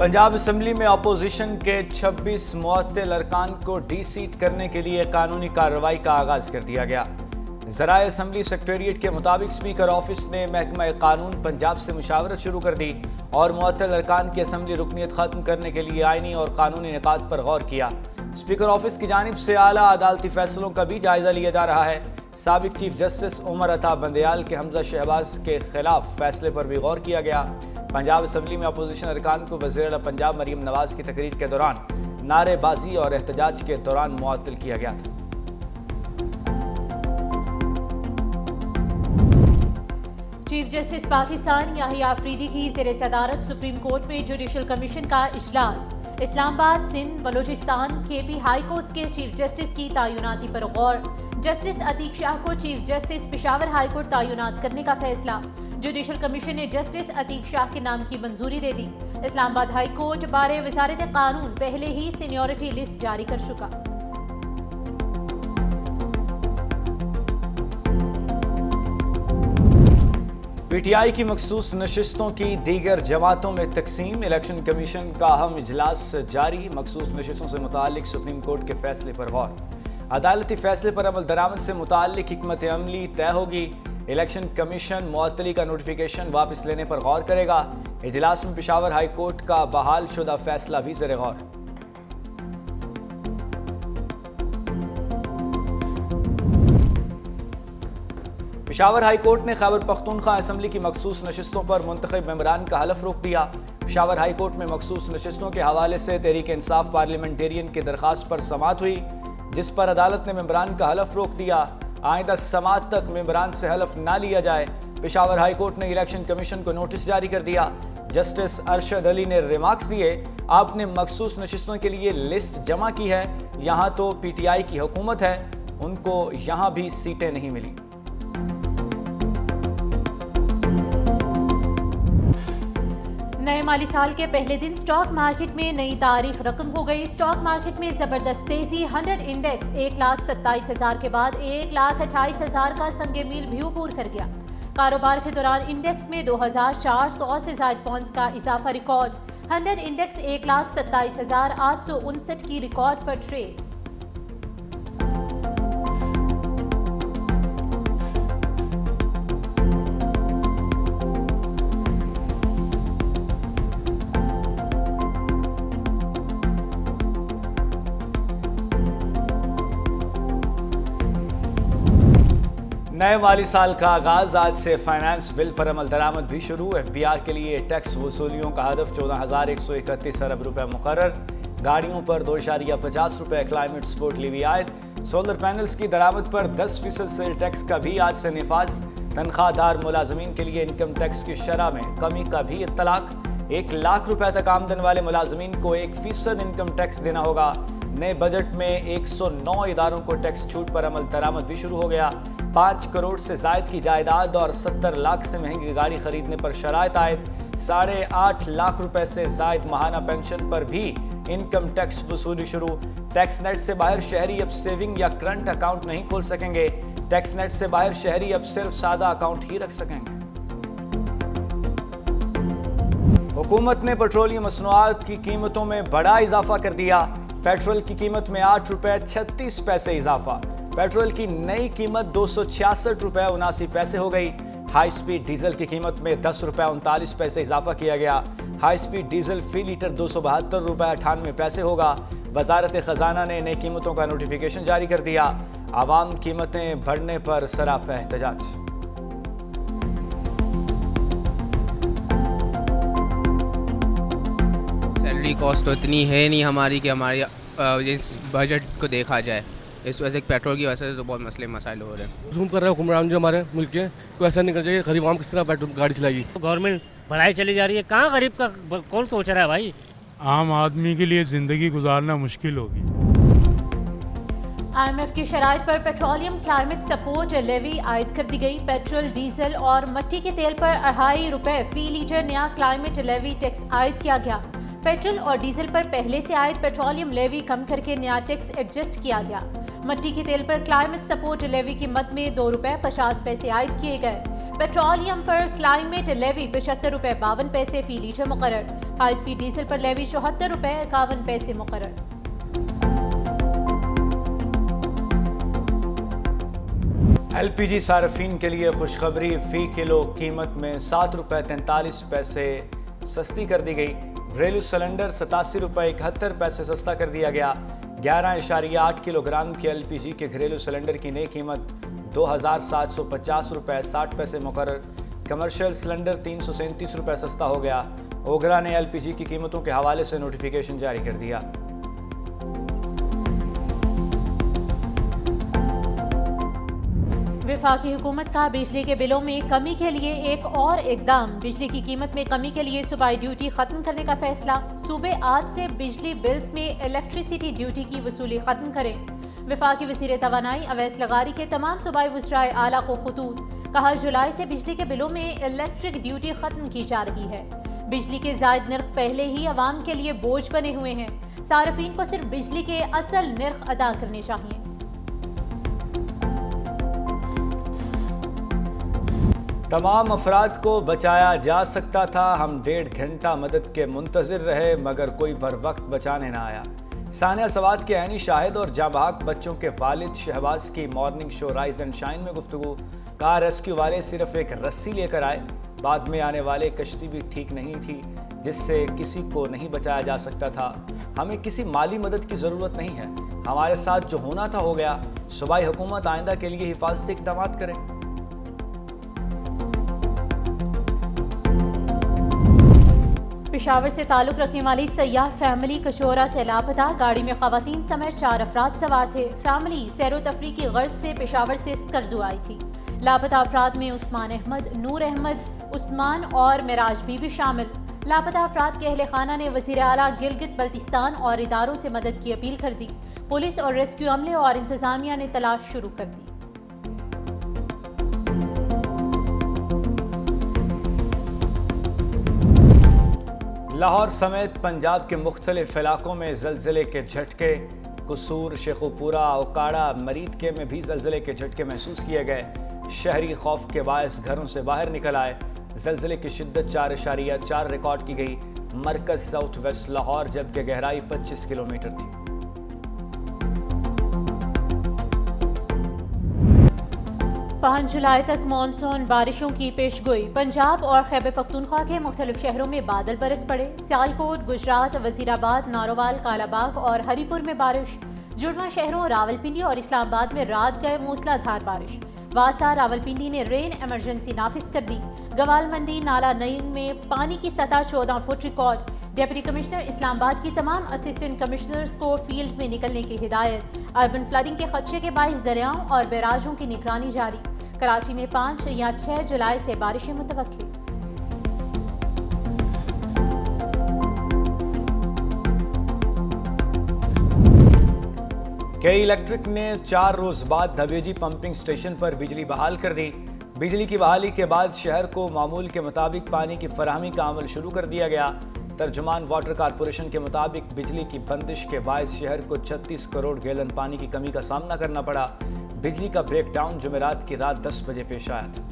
Punjab assembly में opposition के 26 मुअत्तल अरकान को डी-सीट करने के लिए कानूनी कार्रवाई का आगाज कर दिया गया। ज़राए असम्बली सेक्रेटेरिएट के मुताबिक स्पीकर ऑफिस ने महकमा कानून पंजाब से मुशावरत शुरू कर दी और मुअत्तल अरकान की असम्बली रुकनीत ख़त्म करने के लिए आइनी और कानूनी निकात पर गौर किया। स्पीकर ऑफिस की जानिब से आला अदालती फैसलों का भी जायजा लिया जा रहा है। साबिक चीफ जस्टिस उमर अता बंदयाल के हमजा शहबाज के खिलाफ फैसले पर भी गौर किया गया। पंजाब असम्बली में अपोजिशन अरकान को वज़ीर आला पंजाब मरीम नवाज की तकरीर के दौरान नारेबाजी और एहतजाज के दौरान मुअत्तल किया गया था। चीफ जस्टिस पाकिस्तान याहिया अफरीदी की ज़ेर सदारत सुप्रीम कोर्ट में जुडिशल कमीशन का इजलास। Islamabad, Sindh, Balochistan, KP high court के चीफ जस्टिस की तायुनाती पर गौर। जस्टिस अतीक शाह को chief justice Peshawar high court तायुनात करने का फैसला। जुडिशल कमीशन ने जस्टिस अतीक शाह के नाम की मंजूरी दे दी। इस्लामाबाद हाई कोर्ट बारे वजारत कानून पहले ही सीनियरिटी लिस्ट जारी कर चुका। पीटीआई की मखसूस नशिस्तों की दीगर जमातों में तकसीम। इलेक्शन कमीशन का अहम इजलास जारी। मखसूस नशिस्तों से मुतालिक सुप्रीम कोर्ट के फैसले पर गौर। अदालती फैसले पर अमल दरामद से मुतालिक हिकमत अमली तय होगी। इलेक्शन कमीशन मुअत्तली का नोटिफिकेशन वापस लेने पर गौर करेगा। इजलास में पेशावर हाई कोर्ट का बहाल शुदा फैसला भी ज़ेर गौर। पेशावर हाई कोर्ट ने खैबर पख्तूनख्वा असम्बली की मखसूस नशिस्तों पर मुंतखब मेंबरान का हलफ रोक दिया। पेशावर हाई कोर्ट में मखसूस नशिस्तों के हवाले से तहरीक इंसाफ पार्लियामेंटेरियन की दरख्वास्त पर समाअत हुई, जिस पर अदालत ने मेंबरान का हलफ रोक दिया। आइंदा समाअत तक मेंबरान से हलफ ना लिया जाए। पेशावर हाई कोर्ट ने इलेक्शन कमीशन को नोटिस जारी कर दिया। जस्टिस अरशद अली ने रिमार्क्स दिए, आपने मखसूस नशिस्तों के लिए लिस्ट जमा की है, यहाँ तो पीटीआई की हुकूमत है, उनको यहाँ भी सीटें नहीं मिली। नए माली साल के पहले दिन स्टॉक मार्केट में नई तारीख रकम हो गई। स्टॉक मार्केट में जबरदस्त तेजी। 100 इंडेक्स 1,27,000 के बाद 1,28,000 का संगे मील भी अबूर कर गया। कारोबार के दौरान इंडेक्स में 2,400 से ज्यादा पॉइंट्स का इजाफा रिकॉर्ड। 100 इंडेक्स 1,27,859 की रिकॉर्ड पर ट्रेड। नए माली साल का आगाज। आज से फाइनेंस बिल पर अमल दरामद भी शुरू। एफबीआर के लिए टैक्स वसूलियों का हदफ 14,131 अरब रुपए मुकर्रर। गाड़ियों पर 2.50 रुपए क्लाइमेट सपोर्ट लीवी आयद। सोलर पैनल्स की दरामद पर 10% सेल टैक्स का भी आज से निफाज। तनख्वाहदार मुलाजमीन के लिए इनकम टैक्स की शरह में कमी का भी इत्तलाक। 1 लाख रुपए तक आमदन वाले मुलाजमीन को 1% इनकम टैक्स देना होगा। नए बजट में 109 इदारों को टैक्स छूट पर अमल दरामद भी शुरू हो गया। 5 करोड़ से जायद की जायदाद और 70 लाख से महंगी गाड़ी खरीदने पर शराइत आयद। 8.5 लाख रुपए से जायद माहाना पेंशन पर भी इनकम टैक्स वसूली शुरू। टैक्स नेट से बाहर शहरी अब सेविंग या करंट अकाउंट नहीं खोल सकेंगे। टैक्स नेट से बाहर शहरी अब सिर्फ सादा अकाउंट ही रख सकेंगे। हुकूमत ने पेट्रोलियम मसनूआत की कीमतों में बड़ा इजाफा कर दिया। पेट्रोल की कीमत में 8 रुपए 36 पैसे इजाफा। पेट्रोल की नई कीमत 266 रुपए 79 पैसे हो गई। हाई स्पीड डीजल की कीमत में 10 रुपए 39 पैसे इजाफा किया गया। हाई स्पीड डीजल फी लीटर 272 रुपए 98 पैसे होगा। वजारत खजाना ने नई कीमतों का नोटिफिकेशन जारी कर दिया। आवाम कीमतें बढ़ने पर सरापा एहतजाज। सैलरी कॉस्ट तो इतनी है नहीं हमारी कि हमारी इस बजट को देखा जाए। इस वजह से पेट्रोल की वजह से तो बहुत मसले मसाइल हो रहे हैं। जूम कर रहे हैं हुक्मरान जो हमारे मुल्क के, तो ऐसा नहीं करना चाहिए। गरीब आम किस तरह पेट्रोल गाड़ी चलाएगी। गवर्नमेंट बढ़ाई चली जा रही है, कहाँ गरीब का कौन सोच रहा है भाई। आम आदमी के लिए ज़िंदगी गुजारना मुश्किल होगी। IMF की शराइत पर पेट्रोलियम क्लाइमेट सपोर्ट लेवी आयद कर दी गई। पेट्रोल, डीजल और मट्टी के तेल पर 2.5 रुपए फी लीटर नया क्लाइमेट लेवी टैक्स आयद किया गया। पेट्रोल और डीजल पर पहले से आयद पेट्रोलियम लेवी कम करके नया टैक्स एडजस्ट किया गया। मट्टी के तेल पर क्लाइमेट सपोर्ट लेवी कीमत में 2 रुपए 50 पैसे आयद किए गए। पेट्रोलियम पर क्लाइमेट लेवी 75 रुपए 52 पैसे फी लीटर मुकर्रर। हाई स्पीड डीजल पर लेवी 74 रुपए 51 पैसे मुकर्रर। LPG सार्फिन के लिए खुशखबरी, फ़ी किलो कीमत में 7 रुपये 43 पैसे सस्ती कर दी गई। घरेलू सिलेंडर 87 रुपये 71 पैसे सस्ता कर दिया गया। 11.8 किलोग्राम के LPG के घरेलू सिलेंडर की नई कीमत 2,750 रुपये 60 पैसे मुकर्रर। कमर्शियल सिलेंडर 337 रुपये सस्ता हो गया। ओगरा ने LPG की कीमतों के हवाले से नोटिफिकेशन जारी कर दिया। वफाकी हुकूमत का बिजली के बिलों में कमी के लिए एक और इकदाम। बिजली की कीमत में कमी के लिए सूबाई ड्यूटी खत्म करने का फैसला। सूबे आज से बिजली बिल्स में इलेक्ट्रिसिटी ड्यूटी की वसूली खत्म करें। वफाकी वज़ीर तवानाई अवैस लगारी के तमाम सूबाई वज़राए आला को खतूत। कहा, जुलाई से बिजली के बिलों में इलेक्ट्रिक ड्यूटी खत्म की जा रही है। बिजली के जायद नर्ख पहले ही अवाम के लिए बोझ बने हुए हैं। सार्फिन को सिर्फ बिजली के असल नर्ख अदा करने चाहिए। तमाम अफराद को बचाया जा सकता था। हम 1.5 घंटा मदद के मुंतज़िर रहे मगर कोई बर वक्त बचाने ना आया। सानिया सवात के ऐनी शाहिद और जाबाक बच्चों के वालिद शहबाज की morning show rise and shine में गुफ्तगू। कहा, रेस्क्यू वाले सिर्फ एक रस्सी लेकर आए, बाद में आने वाले कश्ती भी ठीक नहीं थी जिससे किसी को नहीं बचाया जा सकता था। हमें किसी माली मदद की ज़रूरत नहीं है। हमारे साथ जो होना था हो गया। सूबाई हुकूमत आइंदा के लिए हिफाजती इक़दाम करें। पेशावर से ताल्लुक़ रखने वाली सयाह फैमिली कशोरा से लापता। गाड़ी में ख़वातीन समेत 4 अफराद सवार थे। फैमिली सैरो तफरी की गर्ज से पेशावर से स्कर्दू आई थी। लापता अफराद में उस्मान अहमद, नूर अहमद, उस्मान और मिराज बीबी शामिल। लापता अफराद के अहले खाना ने वज़ीर आला गिलगित बल्तिस्तान और इदारों से मदद की अपील कर दी। पुलिस और रेस्क्यू अमले और इंतज़ामिया ने तलाश शुरू कर दी। लाहौर समेत पंजाब के मुख्तलिफ इलाकों में ज़लज़ले के झटके। कसूर, शेखुपुरा, ओकाड़ा, मरीदके में भी ज़लज़ले के झटके महसूस किए गए। शहरी खौफ के बायस घरों से बाहर निकल आए। ज़लज़ले की शिद्दत 4.4 रिकॉर्ड की गई। मरकज़ साउथ वेस्ट लाहौर, जबकि गहराई 25 किलोमीटर थी। 5 जुलाई तक मानसून बारिशों की पेशगोई। पंजाब और खैबर पख्तूनख्वा के मुख्तलिफ शहरों में बादल बरस पड़े। सियालकोट, गुजरात, वजीराबाद, नारोवाल, कालाबाग और हरीपुर में बारिश। जुड़वा शहरों रावलपिंडी और इस्लामाबाद में रात गए मूसलाधार बारिश। वासा, रावलपिंडी ने रेन इमरजेंसी नाफिज कर दी। गवाल मंडी, नाला नईन में पानी की सतह 14 foot record. Deputy commissioner Islamabad की तमाम असिस्टेंट कमिश्नर्स को फील्ड में निकलने की हिदायत। अर्बन फ्लडिंग के खदशे के बाइस दरियाओं और बैराजों की निगरानी जारी। कराची में 5 या 6 जुलाई से बारिशें मुतवक्की। के इलेक्ट्रिक ने 4 रोज बाद धबेजी पंपिंग स्टेशन पर बिजली बहाल कर दी। बिजली की बहाली के बाद शहर को मामूल के मुताबिक पानी की फराहमी का अमल शुरू कर दिया गया। तर्जुमान वाटर कारपोरेशन के मुताबिक बिजली की बंदिश के बायस शहर को 36 करोड़ गैलन पानी की कमी का सामना करना पड़ा। बिजली का ब्रेकडाउन जुमेरात की रात 10 बजे पेश आया था।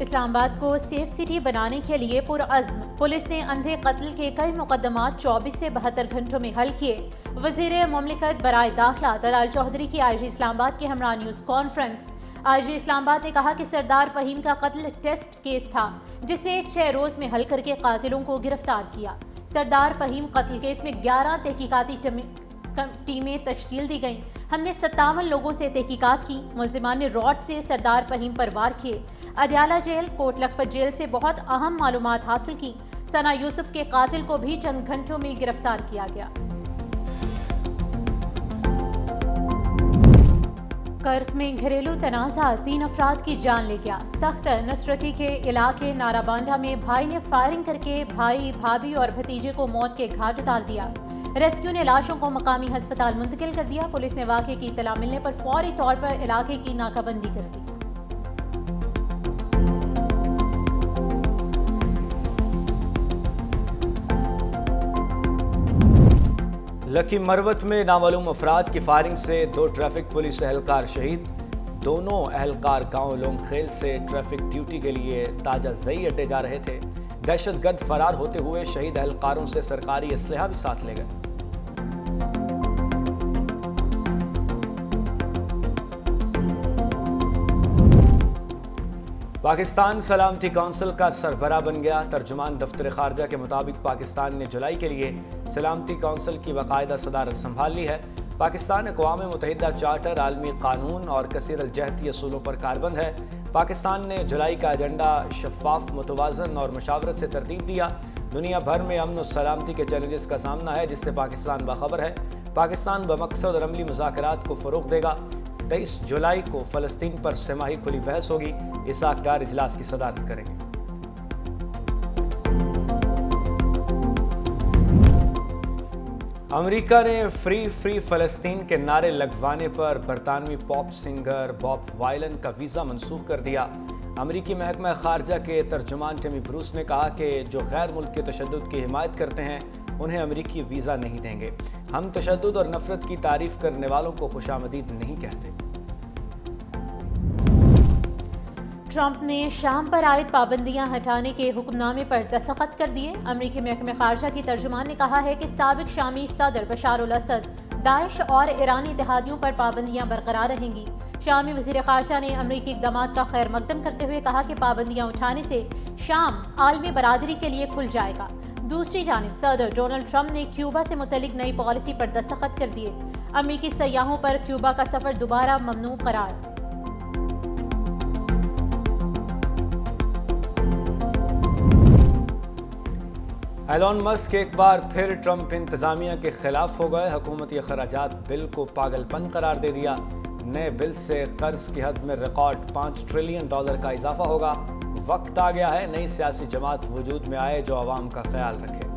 इस्लामाबाद को सेफ सिटी बनाने के लिए पुरअज़्म। पुलिस ने अंधे कत्ल के कई मुकदमात 24 से 72 घंटों में हल किए। वज़ीर मुमलिकत बराए दाखिला दलाल चौधरी की IG इस्लामाबाद के हमरा न्यूज़ कॉन्फ्रेंस। IG इस्लामाबाद ने कहा कि सरदार फ़हीम का कत्ल टेस्ट केस था जिसे 6 रोज़ में हल करके कातिलों को गिरफ्तार किया। सरदार फ़हीम कत्ल केस में 11 तहकीकाती टीमें तश्कील दी गईं। हमने 57 लोगों से तहकीकात की। मुलजिमान ने रॉड से सरदार फ़हीम पर वार किए। अडयाला जेल, कोट लखपत जेल से बहुत अहम मालूमात हासिल की। सना यूसुफ के कातिल को भी चंद घंटों में गिरफ्तार किया गया। कर्क में घरेलू तनाज़ा 3 अफराद की जान ले गया। तख्त नसरती के इलाके नाराबांडा में भाई ने फायरिंग करके भाई, भाभी और भतीजे को मौत के घाट उतार दिया। रेस्क्यू ने लाशों को मकामी अस्पताल मुंतकिल कर दिया। पुलिस ने वाक़े की इत्तला मिलने पर फौरी तौर पर इलाके की नाकाबंदी कर दी। लकी मरवत में नामालूम अफराद की फायरिंग से 2 ट्रैफिक पुलिस एहलकार शहीद। दोनों एहलकार गांव लोंगखेल से ट्रैफिक ड्यूटी के लिए ताजा जई अड्डे जा रहे थे। दहशतगर्द फरार होते हुए शहीद एहलकारों से सरकारी असलहा भी साथ ले गए। पाकिस्तान सलामती काउंसिल का सरबराह बन गया। तर्जुमान दफ्तर खारजा के मुताबिक पाकिस्तान ने जुलाई के लिए सलामती काउंसिल की बाकायदा सदारत संभाल ली है। पाकिस्तान अक़वाम मुत्तहिदा चार्टर, आलमी कानून और कसीर अलजहती असूलों पर कारबंद है। पाकिस्तान ने जुलाई का एजेंडा शफाफ, मुतवाज़न और मशावरत से तरतीब दिया। दुनिया भर में अमन और सलामती के चैलेंजेस का सामना है, जिससे पाकिस्तान बाखबर है। पाकिस्तान बमकसद और अमली मुज़ाकरात को फ़रोग़ देगा। 23 जुलाई को फ़लस्तीन पर सेमाही खुली बहस होगी। इसाक डार इजलास की सदारत करेंगे। अमेरिका ने फ्री फ़लस्तीन के नारे लगवाने पर बरतानवी पॉप सिंगर बॉब वायलन का वीज़ा मनसूख कर दिया। अमेरिकी महकमा खारजा के तर्जुमान टिमी ब्रूस ने कहा कि जो गैर मुल्की तशद्दुद की हिमायत करते हैं उन्हें अमेरिकी वीज़ा नहीं देंगे। हम तशद्दुद और नफरत की तारीफ करने वालों को खुशामदीद नहीं कहते। ट्रंप ने शाम पर आयद पाबंदियां हटाने के हुक्मनामे पर दस्तखत कर दिए। अमेरिकी महकमे खारजा की तर्जुमान ने कहा है कि साबिक शामी सदर बशार उल असद, दाइश और ईरानी इत्तेहादियों पर पाबंदियां बरकरार रहेंगी। शामी वज़ीर खारजा ने अमेरिकी इक़दामात का खैर मकदम करते हुए कहा कि पाबंदियां उठाने से शाम आलमी बरादरी के लिए खुल जाएगा। दूसरी जानिब सदर डोनाल्ड ट्रंप ने क्यूबा से मुतल्लिक नई पॉलिसी पर दस्तखत कर दिए। अमेरिकी सयाहों पर क्यूबा का सफ़र दोबारा ममनू करार। एलोन मस्क एक बार फिर ट्रंप इंतज़ामिया के खिलाफ हो गए। हुकूमती अखराजात बिल को पागलपन करार दे दिया। नए बिल से कर्ज की हद में रिकॉर्ड $5 ट्रिलियन का इजाफा होगा। वक्त आ गया है नई सियासी जमात वजूद में आए जो आवाम का ख्याल रखे।